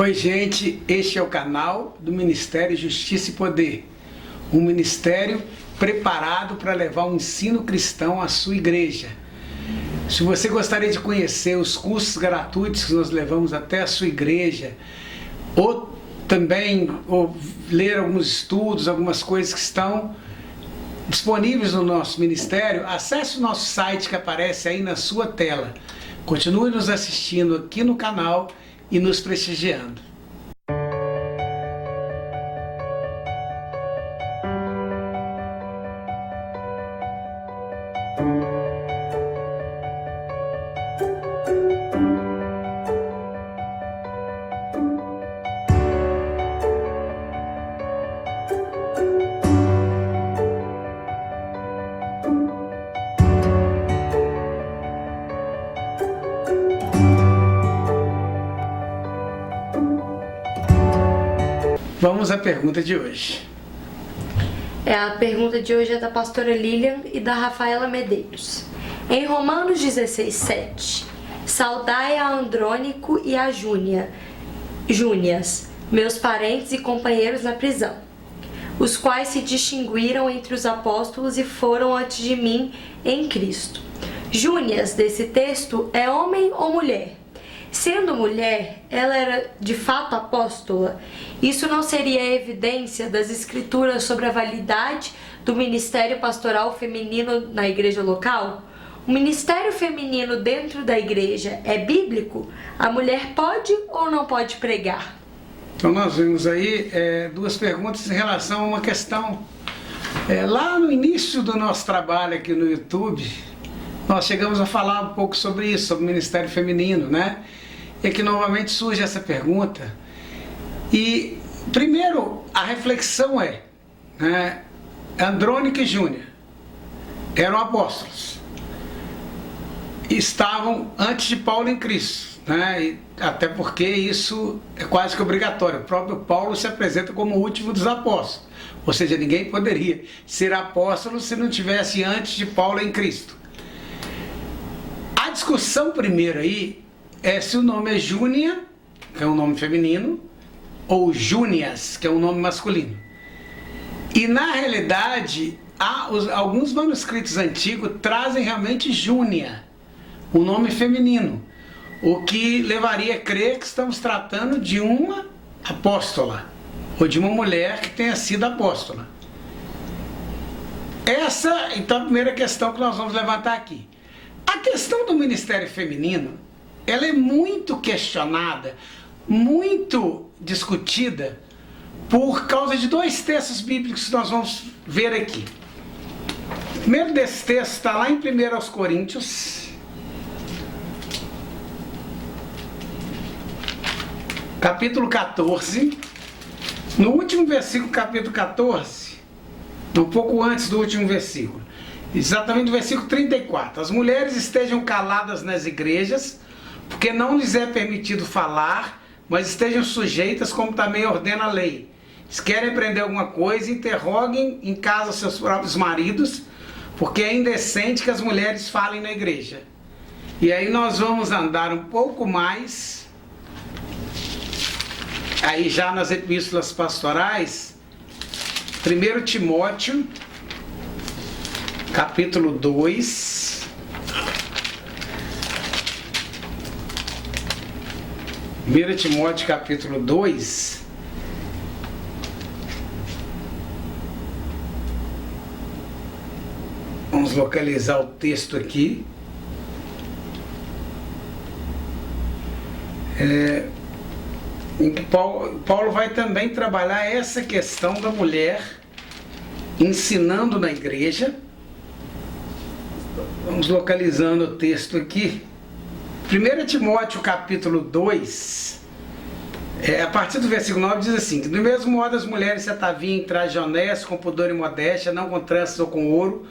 Oi gente, este é o canal do Ministério Justiça e Poder, um ministério preparado para levar um ensino cristão à sua igreja. Se você gostaria de conhecer os cursos gratuitos que nós levamos até a sua igreja, ou ler alguns estudos, algumas coisas que estão disponíveis no nosso ministério, acesse o nosso site que aparece aí na sua tela. Continue nos assistindo aqui no canal e nos prestigiando. Vamos à pergunta de hoje. A pergunta de hoje é da pastora Lilian e da Rafaela Medeiros. Em Romanos 16:7, saudai a Andrônico e a Júnias, meus parentes e companheiros na prisão, os quais se distinguiram entre os apóstolos e foram antes de mim em Cristo. Júnias, desse texto, é homem ou mulher? Sendo mulher, ela era de fato apóstola? Isso não seria evidência das escrituras sobre a validade do ministério pastoral feminino na igreja local? O ministério feminino dentro da igreja é bíblico? A mulher pode ou não pode pregar? Então nós vimos aí duas perguntas em relação a uma questão. Lá no início do nosso trabalho aqui no YouTube, nós chegamos a falar um pouco sobre isso, sobre o ministério feminino, né? E aqui novamente surge essa pergunta. E primeiro a reflexão Andrônico e Júnior eram apóstolos, estavam antes de Paulo em Cristo, né? E até porque isso é quase que obrigatório. O próprio Paulo se apresenta como o último dos apóstolos, ou seja, ninguém poderia ser apóstolo se não tivesse antes de Paulo em Cristo. A discussão primeiro aí é se o nome é Júnia, que é um nome feminino, ou Júnias, que é um nome masculino. E na realidade, alguns manuscritos antigos trazem realmente Júnia, o nome feminino, o que levaria a crer que estamos tratando de uma apóstola, ou de uma mulher que tenha sido apóstola. Essa, então, a primeira questão que nós vamos levantar aqui. A questão do ministério feminino, ela é muito questionada, muito discutida, por causa de dois textos bíblicos que nós vamos ver aqui. O primeiro desses textos está lá em 1 Coríntios, capítulo 14, no último versículo, capítulo 14, um pouco antes do último versículo, exatamente no versículo 34. As mulheres estejam caladas nas igrejas, porque não lhes é permitido falar, mas estejam sujeitas, como também ordena a lei. Se querem aprender alguma coisa, interroguem em casa seus próprios maridos, porque é indecente que as mulheres falem na igreja. E aí nós vamos andar um pouco mais, aí já nas epístolas pastorais, 1 Timóteo, capítulo 2, Timóteo capítulo 2, vamos localizar o texto aqui. Em que Paulo vai também trabalhar essa questão da mulher ensinando na igreja. Vamos localizando o texto aqui. 1 Timóteo capítulo 2, a partir do versículo 9 diz assim: que do mesmo modo as mulheres se ataviem em traje honesto, com pudor e modéstia, não com tranças ou com ouro,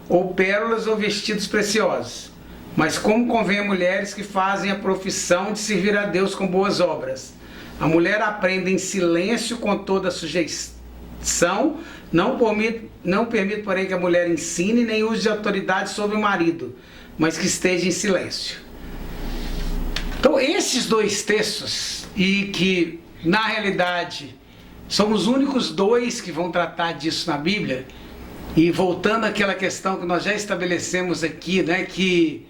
ou pérolas ou vestidos preciosos, mas como convém a mulheres que fazem a profissão de servir a Deus com boas obras. A mulher aprende em silêncio com toda a sujeição, não permite, porém, que a mulher ensine nem use de autoridade sobre o marido, mas que esteja em silêncio. Então esses dois textos, e que, na realidade, somos os únicos dois que vão tratar disso na Bíblia. E voltando àquela questão que nós já estabelecemos aqui, né, que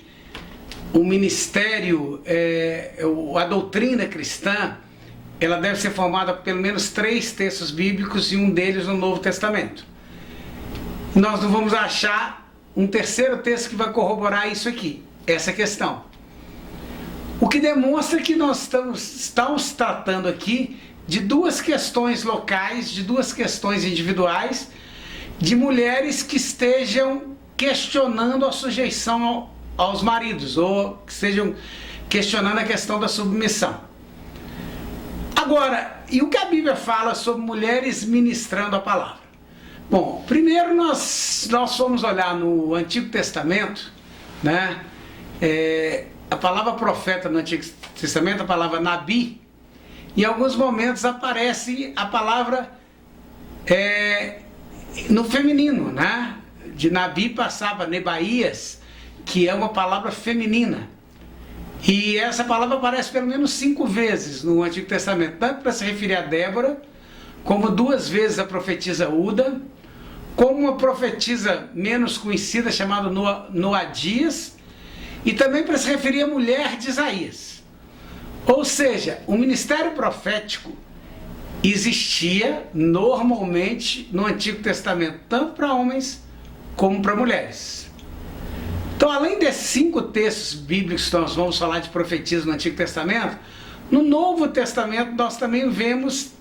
o ministério, a doutrina cristã, ela deve ser formada por pelo menos 3 textos bíblicos e um deles no Novo Testamento. Nós não vamos achar um terceiro texto que vai corroborar isso aqui, essa questão. O que demonstra que nós estamos tratando aqui de 2 questões locais, de 2 questões individuais, de mulheres que estejam questionando a sujeição aos maridos, ou que estejam questionando a questão da submissão. Agora, e o que a Bíblia fala sobre mulheres ministrando a palavra? Bom, primeiro nós fomos olhar no Antigo Testamento, né? A palavra profeta no Antigo Testamento, a palavra Nabi, em alguns momentos aparece a palavra no feminino, né? De Nabi passava Nebaías, que é uma palavra feminina. E essa palavra aparece pelo menos 5 vezes no Antigo Testamento, tanto para se referir a Débora, como 2 vezes a profetisa Uda, como uma profetisa menos conhecida chamada Noadias, e também para se referir à mulher de Isaías. Ou seja, o ministério profético existia normalmente no Antigo Testamento, tanto para homens como para mulheres. Então, além desses 5 textos bíblicos que nós vamos falar de profetismo no Antigo Testamento, no Novo Testamento nós também vemos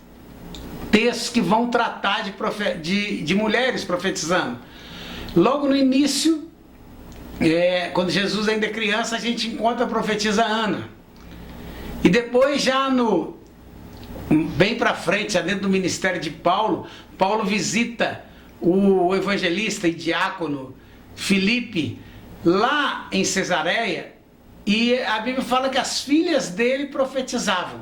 textos que vão tratar de mulheres profetizando. Logo no início, quando Jesus ainda é criança, a gente encontra a profetisa Ana. E depois, já bem para frente, já dentro do ministério de Paulo, Paulo visita o evangelista e diácono Filipe, lá em Cesareia, e a Bíblia fala que as filhas dele profetizavam.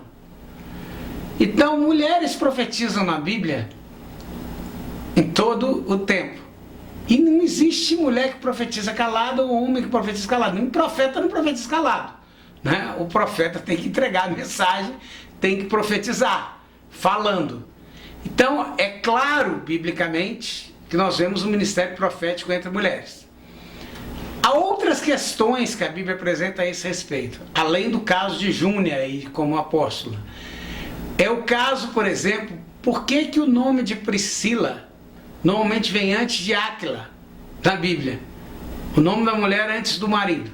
Então, mulheres profetizam na Bíblia em todo o tempo. E não existe mulher que profetiza calada ou homem que profetiza calado. Nem profeta não profetiza calado, né? O profeta tem que entregar a mensagem, tem que profetizar, falando. Então, é claro, biblicamente, que nós vemos um ministério profético entre mulheres. Há outras questões que a Bíblia apresenta a esse respeito, além do caso de Júnia aí como apóstola. É o caso, por exemplo, por que o nome de Priscila normalmente vem antes de Áquila na Bíblia? O nome da mulher antes do marido.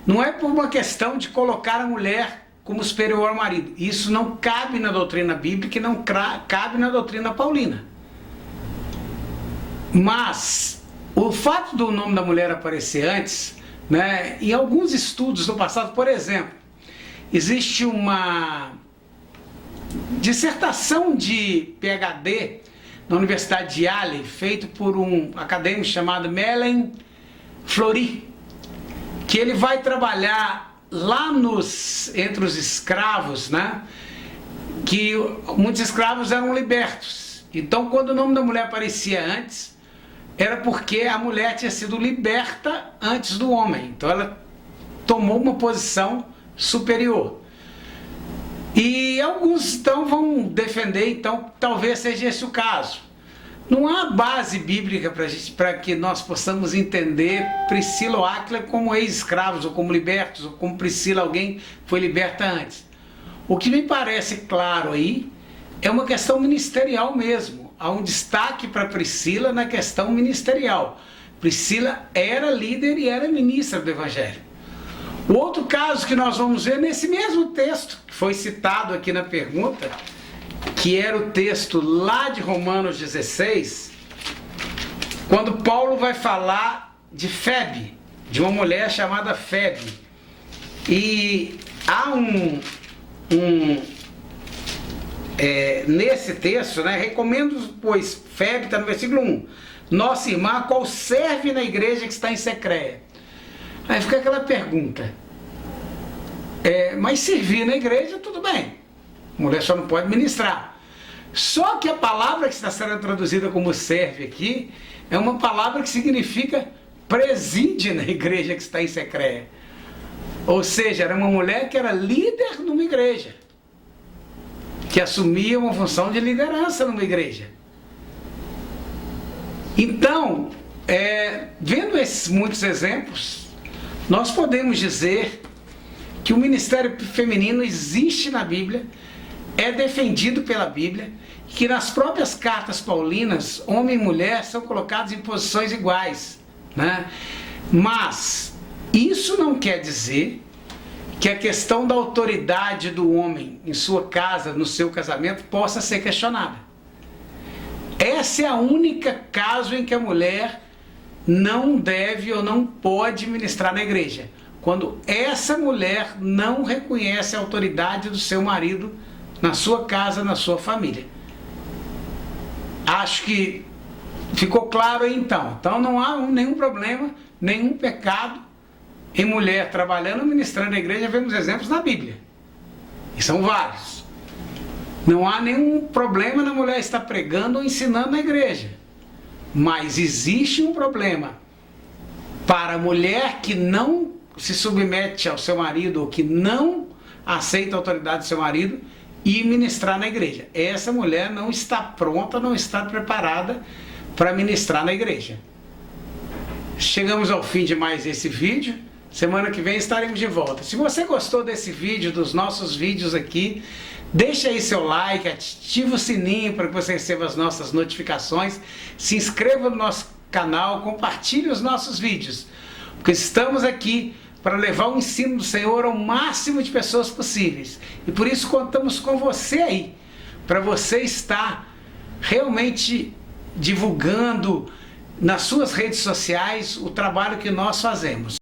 Não é por uma questão de colocar a mulher como superior ao marido. Isso não cabe na doutrina bíblica e não cabe na doutrina paulina. Mas o fato do nome da mulher aparecer antes, né, em alguns estudos do passado, por exemplo, existe uma dissertação de PhD na Universidade de Yale, feito por um acadêmico chamado Mellen Flory, que ele vai trabalhar lá entre os escravos, né, que muitos escravos eram libertos. Então, quando o nome da mulher aparecia antes, era porque a mulher tinha sido liberta antes do homem. Então ela tomou uma posição superior. E alguns então vão defender, então talvez seja esse o caso. Não há base bíblica para que nós possamos entender Priscila ou Áquila como ex-escravos, ou como libertos, ou como Priscila, alguém foi liberta antes. O que me parece claro aí é uma questão ministerial mesmo. Há um destaque para Priscila na questão ministerial. Priscila era líder e era ministra do Evangelho. O outro caso que nós vamos ver nesse mesmo texto, que foi citado aqui na pergunta, que era o texto lá de Romanos 16, quando Paulo vai falar de Febe, de uma mulher chamada Febe. E há nesse texto, né, recomendo, pois, Febe está no versículo 1, nossa irmã, a qual serve na igreja que está em Secreia. Aí fica aquela pergunta, mas servir na igreja, tudo bem, a mulher só não pode ministrar. Só que a palavra que está sendo traduzida como serve aqui, é uma palavra que significa preside na igreja que está em Secreia. Ou seja, era uma mulher que era líder numa igreja. que assumia uma função de liderança numa igreja. Então, vendo esses muitos exemplos, nós podemos dizer que o ministério feminino existe na Bíblia, é defendido pela Bíblia, e que nas próprias cartas paulinas, homem e mulher são colocados em posições iguais, né? Mas isso não quer dizer que a questão da autoridade do homem em sua casa, no seu casamento, possa ser questionada. Esse é o único caso em que a mulher não deve ou não pode ministrar na igreja. Quando essa mulher não reconhece a autoridade do seu marido na sua casa, na sua família. Acho que ficou claro aí então. Então não há nenhum problema, nenhum pecado em mulher trabalhando ou ministrando na igreja. Vemos exemplos na Bíblia. E são vários. Não há nenhum problema na mulher estar pregando ou ensinando na igreja. Mas existe um problema para a mulher que não se submete ao seu marido ou que não aceita a autoridade do seu marido e ministrar na igreja. Essa mulher não está pronta, não está preparada para ministrar na igreja. Chegamos ao fim de mais esse vídeo. Semana que vem estaremos de volta. Se você gostou desse vídeo, dos nossos vídeos aqui, deixa aí seu like, ativa o sininho para que você receba as nossas notificações, se inscreva no nosso canal, compartilhe os nossos vídeos, porque estamos aqui para levar o ensino do Senhor ao máximo de pessoas possíveis. E por isso contamos com você aí, para você estar realmente divulgando nas suas redes sociais o trabalho que nós fazemos.